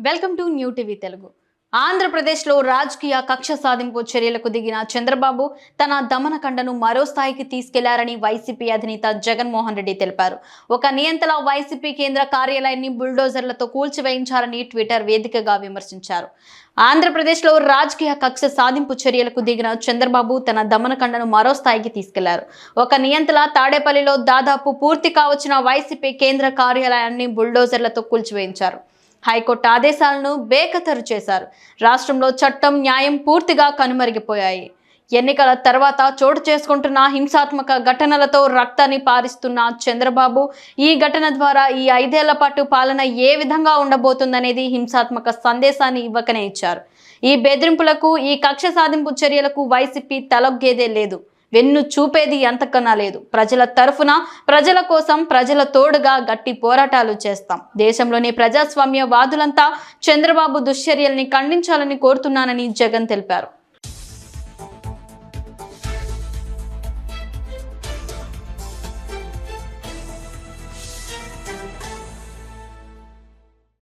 Welcome to new TV Telugu. ఆంధ్రప్రదేశ్లో రాజకీయ కక్ష సాధింపు చర్యలకు దిగిన చంద్రబాబు తన దమనకండను మరో స్థాయికి తీసుకెళ్లారని వైసీపీ అధినేత జగన్మోహన్ రెడ్డి తెలిపారు. ఒక నియంతలా వైసీపీ కేంద్ర కార్యాలయాన్ని బుల్డోజర్లతో కూల్చివేయించారని ట్విట్టర్ వేదికగా విమర్శించారు. ఆంధ్రప్రదేశ్లో రాజకీయ కక్ష సాధింపు చర్యలకు దిగిన చంద్రబాబు తన దమనకండను మరో స్థాయికి తీసుకెళ్లారు. ఒక నియంతలా తాడేపల్లిలో దాదాపు పూర్తి కావచ్చిన వైసీపీ కేంద్ర కార్యాలయాన్ని బుల్డోజర్లతో కూల్చివేయించారు. హైకోర్టు ఆదేశాలను బేఖతరు చేశారు. రాష్ట్రంలో చట్టం, న్యాయం పూర్తిగా కనుమరుగిపోయాయి. ఎన్నికల తర్వాత చోటు చేసుకుంటున్న హింసాత్మక ఘటనలతో రక్తాన్ని పారిస్తున్న చంద్రబాబు ఈ ఘటన ద్వారా ఈ 5 ఏళ్ల పాటు పాలన ఏ విధంగా ఉండబోతుందనేది హింసాత్మక సందేశాన్ని ఇవ్వకనే ఇచ్చారు. ఈ బెదిరింపులకు, ఈ కక్ష సాధింపు చర్యలకు వైసీపీ తలొగ్గేదే లేదు, వెన్ను చూపేది ఎంతకన్నా లేదు. ప్రజల తరఫున, ప్రజల కోసం, ప్రజల తోడుగా గట్టి పోరాటాలు చేస్తాం. దేశంలోని ప్రజాస్వామ్య వాదులంతా చంద్రబాబు దుశ్చర్యల్ని ఖండించాలని కోరుతున్నానని జగన్ తెలిపారు.